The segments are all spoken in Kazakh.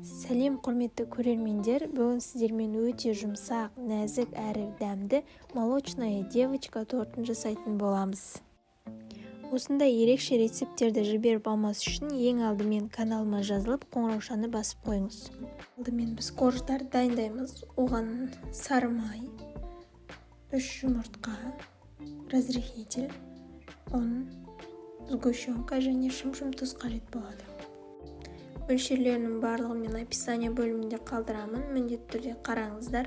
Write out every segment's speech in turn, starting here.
Сәлем құрметті көрермендер, бүгін сіздермен өте жұмсақ, нәзік әрі дәмді молочная девочка тортын жасайтын боламыз. Осындай ерекше рецепттерді жіберіп алмас үшін ең алдымен каналыма жазылып, қоңыраушаны басып қойыңыз. Алдымен біз қоржықтарды дайындаймыз. Оған сары май, 3 жұмыртқа, разрыхитель, ұн, сгущенка және шым-шым тұз қажет болады. Мөлшерлерінің барлығын мен описание бөлімінде қалдырамын, міндетті түрде қараңыздар.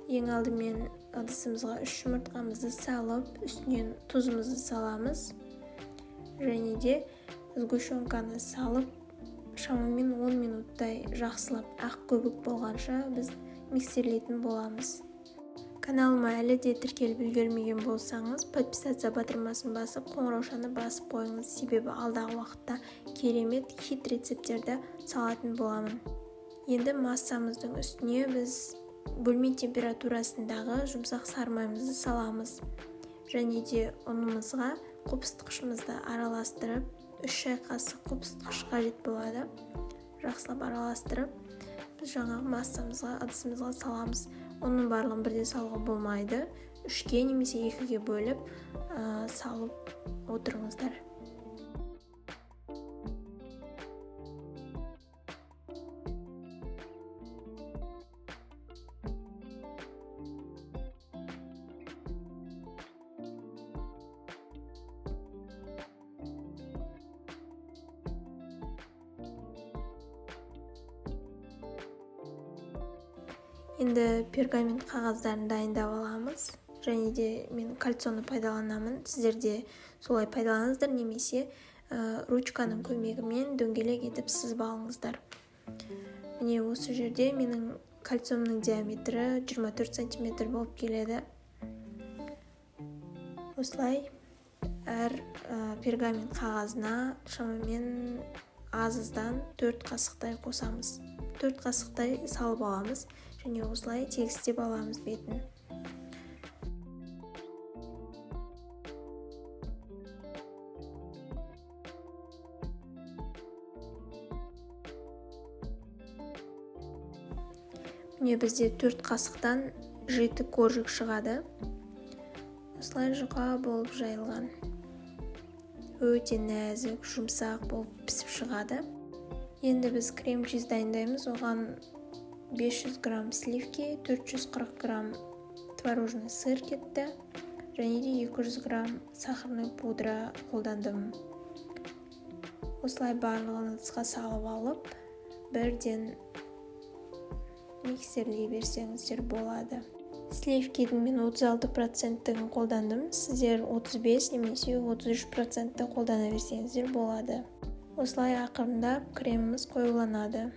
Ең алдымен ыдысымызға 3 жұмыртқамызды салып, үстінен тұзымызды саламыз. Және де сгущенканы салып, шамамен 10 минуттай жақсылап ақ көбік болғанша біз миксерлейтін боламыз. Каналыма әлі де тіркеліп үлгермеген болсаңыз, подписаться батырмасын басып, қоңыраушаны басып қойыңыз, себебі алдағы уақытта керемет хит рецепттерді салатын боламын. Енді массамыздың үстіне біз бөлме температурасындағы жұмсақ сары майымызды саламыз. Және де ұнымызға қопыстықышымызды араластырып, 3 шай қасық қопыстықыш қажет болады. Жақсылап араластырып, біз жаңағы массамызға, ыдысымызға саламыз. Оның барлығын бірден салуға болмайды. 3-ге немесе 2-ге бөліп салып отырыңыздар. Енді пергамент қағаздарын дайындап аламыз. Және де мен кальцоны пайдаланамын. Сіздер де солай пайдаланыңыздар, немесе ручканың көмегімен дөңгелек етіп сызып алыңыздар. Міне осы жерде менің кальцомның диаметрі 24 см болып келеді. Осылай әр пергамент қағазына шамамен азыздан 4 қасықтай қосамыз. 4 қасықтай салып аламыз. Және осылай тегістеп аламыз бетін. Міне бізде 4 қасықтан 7 коржик шығады. Осылай жұқа болып жайылған. Өте нәзік, жұмсақ болып пісіп шығады. Енді біз крем-чиз дайындаймыз. Оған 500 грамм сливки, 440 грамм творожный сыр кетті, және де 200 грамм сахарный пудра қолдандым. Осылай барлығын ыдысқа салып алып, бірден миксерлей берсеңіздер болады. Сливкидің мен 36%-тігін қолдандым. Сіздер 35 немесе 33%-ті қолдана берсеңіздер болады. Осылай ақырындап креміміз қоюланады.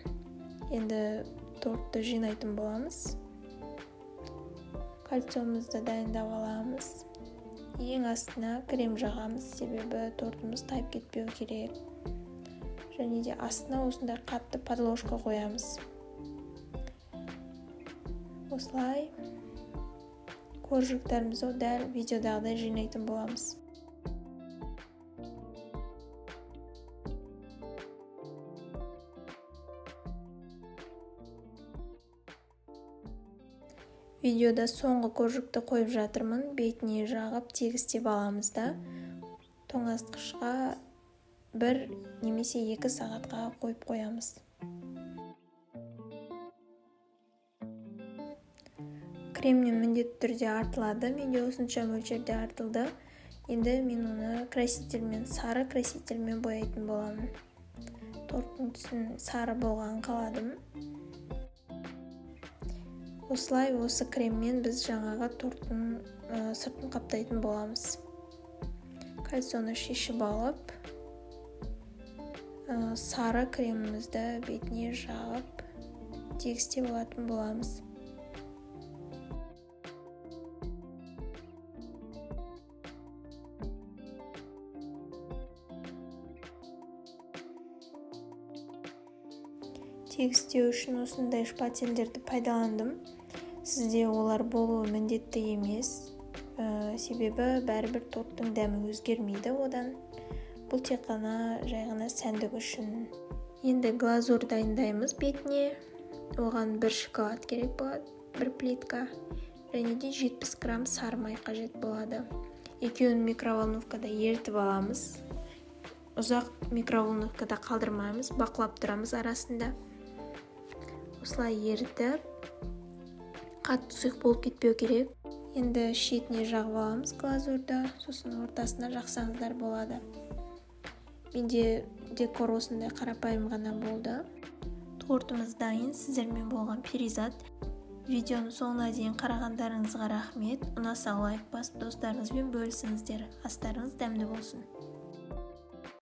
Енді тортты жинайтын боламыз. Кальцомызды дайындап аламыз. Ең астына крем жағамыз, себебі тортымыз тайып кетпеу керек. Және де астына осындай қатты подложка қоямыз. Осылай коржиктарымызды дәл видеодағыдай жинайтын боламыз. Видеода соңғы коржикті қойып жатырмын. Бетіне жағып тегістеп аламыз да тоңазытқышқа 1 немесе 2 сағатқа қойып қоямыз. Кремнен міндетті түрде артылады. Менде осынша мөлшерде артылды. Енді мен оны красительмен, сары красительмен бояйтын боламын. Торттың түсін сары болған қаладым. Осылай осы креммен біз жаңағы торттың сыртын қаптайтын боламыз. Кальцоны шешіп алып, сары кремімізді бетіне жағып, тегістеп алатын боламыз. Тегістеу үшін осындай шпательдерді пайдаландым. Сізде олар болуы міндетті емес, себебі бәрібір торттың дәмі өзгермейді одан. Бұл тек қана жай ғана сәндік үшін. Енді глазур дайындаймыз бетіне. Оған 1 шоколад керек болады, 1 плитка, және де 70 грамм сары май қажет болады. Екеуін микроволновкада ерітіп аламыз. Ұзақ микроволновкада қалдырмаймыз, бақылап тұрамыз арасында. Осылай ерітіп, қатты сұйық болып кетпеу керек. Енді шетіне жағып аламыз глазурды, сосын ортасына жақсаңыздар болады. Менде декор осындай қарапайым ғана болды. Тортымыз дайын. Сіздермен болған Перизат. Видеоны соңына дейін қарағандарыңызға рахмет. Ұнаса лайк басып достарыңызбен бөлісіңіздер. Астарыңыз дәмді болсын.